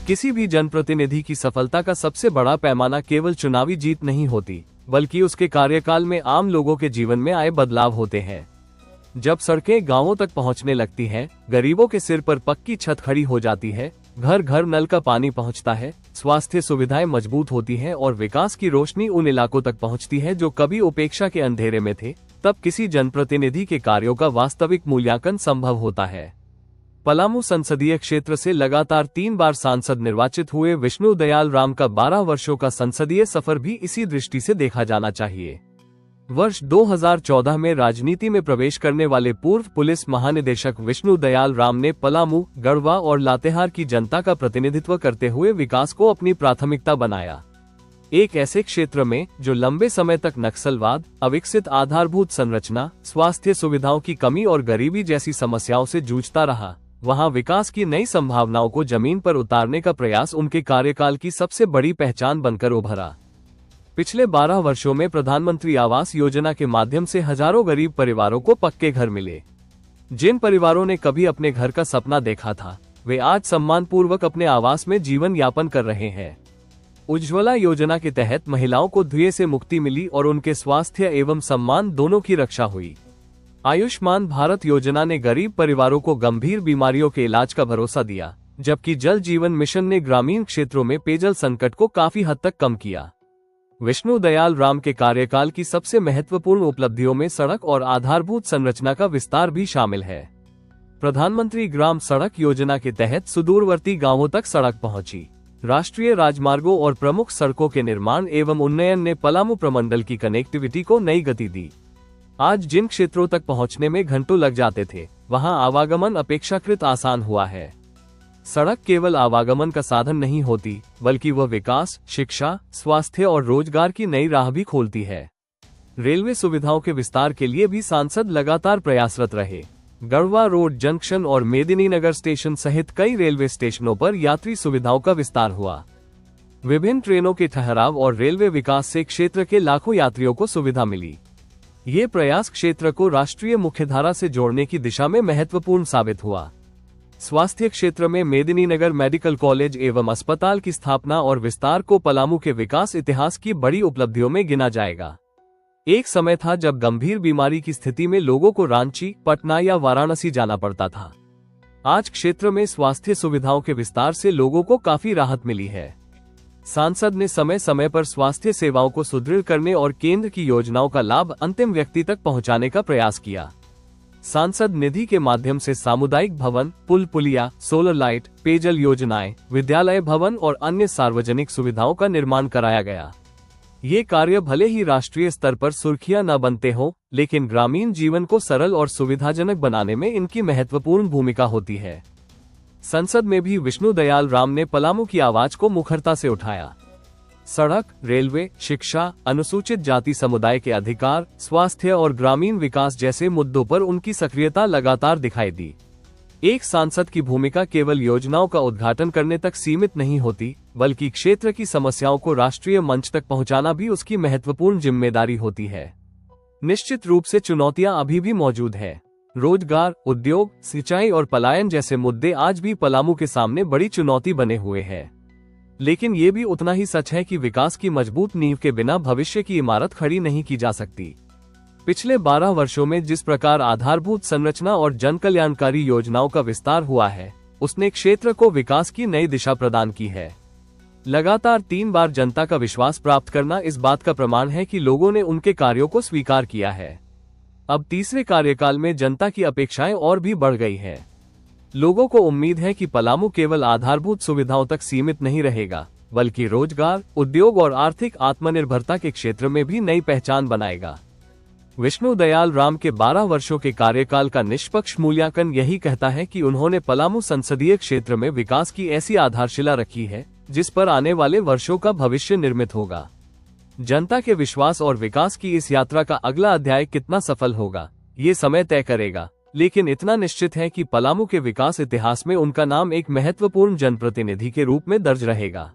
किसी भी जनप्रतिनिधि की सफलता का सबसे बड़ा पैमाना केवल चुनावी जीत नहीं होती, बल्कि उसके कार्यकाल में आम लोगों के जीवन में आए बदलाव होते हैं। जब सड़कें गांवों तक पहुंचने लगती हैं, गरीबों के सिर पर पक्की छत खड़ी हो जाती है, घर घर नल का पानी पहुंचता है, स्वास्थ्य सुविधाएं मजबूत होती हैं और विकास की रोशनी उन इलाकों तक पहुंचती है जो कभी उपेक्षा के अंधेरे में थे, तब किसी जनप्रतिनिधि के कार्यों का वास्तविक मूल्यांकन संभव होता है। पलामू संसदीय क्षेत्र से लगातार 3 बार सांसद निर्वाचित हुए विष्णु दयाल राम का 12 वर्षों का संसदीय सफर भी इसी दृष्टि से देखा जाना चाहिए। वर्ष 2014 में राजनीति में प्रवेश करने वाले पूर्व पुलिस महानिदेशक विष्णु दयाल राम ने पलामू, गढ़वा और लातेहार की जनता का प्रतिनिधित्व करते हुए विकास को अपनी प्राथमिकता बनाया। एक ऐसे क्षेत्र में जो लंबे समय तक नक्सलवाद, अविकसित आधारभूत संरचना, स्वास्थ्य सुविधाओं की कमी और गरीबी जैसी समस्याओं से जूझता रहा, वहां विकास की नई संभावनाओं को जमीन पर उतारने का प्रयास उनके कार्यकाल की सबसे बड़ी पहचान बनकर उभरा। पिछले 12 वर्षों में प्रधानमंत्री आवास योजना के माध्यम से हजारों गरीब परिवारों को पक्के घर मिले। जिन परिवारों ने कभी अपने घर का सपना देखा था, वे आज सम्मानपूर्वक अपने आवास में जीवन यापन कर रहे हैं। उज्ज्वला योजना के तहत महिलाओं को धुएं से मुक्ति मिली और उनके स्वास्थ्य एवं सम्मान दोनों की रक्षा हुई। आयुष्मान भारत योजना ने गरीब परिवारों को गंभीर बीमारियों के इलाज का भरोसा दिया, जबकि जल जीवन मिशन ने ग्रामीण क्षेत्रों में पेयजल संकट को काफी हद तक कम किया। विष्णु दयाल राम के कार्यकाल की सबसे महत्वपूर्ण उपलब्धियों में सड़क और आधारभूत संरचना का विस्तार भी शामिल है। प्रधानमंत्री ग्राम सड़क योजना के तहत सुदूरवर्ती गांवों तक सड़क पहुंची। राष्ट्रीय राजमार्गों और प्रमुख सड़कों के निर्माण एवं उन्नयन ने पलामू प्रमंडल की कनेक्टिविटी को नई गति दी। आज जिन क्षेत्रों तक पहुंचने में घंटों लग जाते थे, वहां आवागमन अपेक्षाकृत आसान हुआ है। सड़क केवल आवागमन का साधन नहीं होती, बल्कि वह विकास, शिक्षा, स्वास्थ्य और रोजगार की नई राह भी खोलती है। रेलवे सुविधाओं के विस्तार के लिए भी सांसद लगातार प्रयासरत रहे। गढ़वा रोड जंक्शन और मेदिनीनगर स्टेशन सहित कई रेलवे स्टेशनों पर यात्री सुविधाओं का विस्तार हुआ। विभिन्न ट्रेनों के ठहराव और रेलवे विकास से क्षेत्र के लाखों यात्रियों को सुविधा मिली। ये प्रयास क्षेत्र को राष्ट्रीय मुख्यधारा से जोड़ने की दिशा में महत्वपूर्ण साबित हुआ। स्वास्थ्य क्षेत्र में मेदिनीनगर मेडिकल कॉलेज एवं अस्पताल की स्थापना और विस्तार को पलामू के विकास इतिहास की बड़ी उपलब्धियों में गिना जाएगा। एक समय था जब गंभीर बीमारी की स्थिति में लोगों को रांची, पटना या वाराणसी जाना पड़ता था। आज क्षेत्र में स्वास्थ्य सुविधाओं के विस्तार से लोगों को काफी राहत मिली है। सांसद ने समय समय पर स्वास्थ्य सेवाओं को सुदृढ़ करने और केंद्र की योजनाओं का लाभ अंतिम व्यक्ति तक पहुंचाने का प्रयास किया। सांसद निधि के माध्यम से सामुदायिक भवन, पुल पुलिया, सोलर लाइट, पेयजल योजनाएं, विद्यालय भवन और अन्य सार्वजनिक सुविधाओं का निर्माण कराया गया। ये कार्य भले ही राष्ट्रीय स्तर पर सुर्खियां न बनते हों, लेकिन ग्रामीण जीवन को सरल और सुविधाजनक बनाने में इनकी महत्वपूर्ण भूमिका होती है। संसद में भी विष्णु दयाल राम ने पलामू की आवाज को मुखरता से उठाया। सड़क, रेलवे, शिक्षा, अनुसूचित जाति समुदाय के अधिकार, स्वास्थ्य और ग्रामीण विकास जैसे मुद्दों पर उनकी सक्रियता लगातार दिखाई दी। एक सांसद की भूमिका केवल योजनाओं का उद्घाटन करने तक सीमित नहीं होती, बल्कि क्षेत्र की समस्याओं को राष्ट्रीय मंच तक पहुंचाना भी उसकी महत्वपूर्ण जिम्मेदारी होती है। निश्चित रूप से चुनौतियां अभी भी मौजूद है। रोजगार, उद्योग, सिंचाई और पलायन जैसे मुद्दे आज भी पलामू के सामने बड़ी चुनौती बने हुए हैं। लेकिन ये भी उतना ही सच है कि विकास की मजबूत नींव के बिना भविष्य की इमारत खड़ी नहीं की जा सकती। पिछले 12 वर्षों में जिस प्रकार आधारभूत संरचना और जन कल्याणकारी योजनाओं का विस्तार हुआ है, उसने क्षेत्र को विकास की नई दिशा प्रदान की है। लगातार 3 बार जनता का विश्वास प्राप्त करना इस बात का प्रमाण है कि लोगों ने उनके कार्यों को स्वीकार किया है। अब तीसरे कार्यकाल में जनता की अपेक्षाएं और भी बढ़ गई हैं। लोगों को उम्मीद है कि पलामू केवल आधारभूत सुविधाओं तक सीमित नहीं रहेगा, बल्कि रोजगार, उद्योग और आर्थिक आत्मनिर्भरता के क्षेत्र में भी नई पहचान बनाएगा। विष्णु दयाल राम के 12 वर्षों के कार्यकाल का निष्पक्ष मूल्यांकन यही कहता है कि उन्होंने पलामू संसदीय क्षेत्र में विकास की ऐसी आधारशिला रखी है, जिस पर आने वाले वर्षों का भविष्य निर्मित होगा। जनता के विश्वास और विकास की इस यात्रा का अगला अध्याय कितना सफल होगा, ये समय तय करेगा, लेकिन इतना निश्चित है कि पलामू के विकास इतिहास में उनका नाम एक महत्वपूर्ण जनप्रतिनिधि के रूप में दर्ज रहेगा।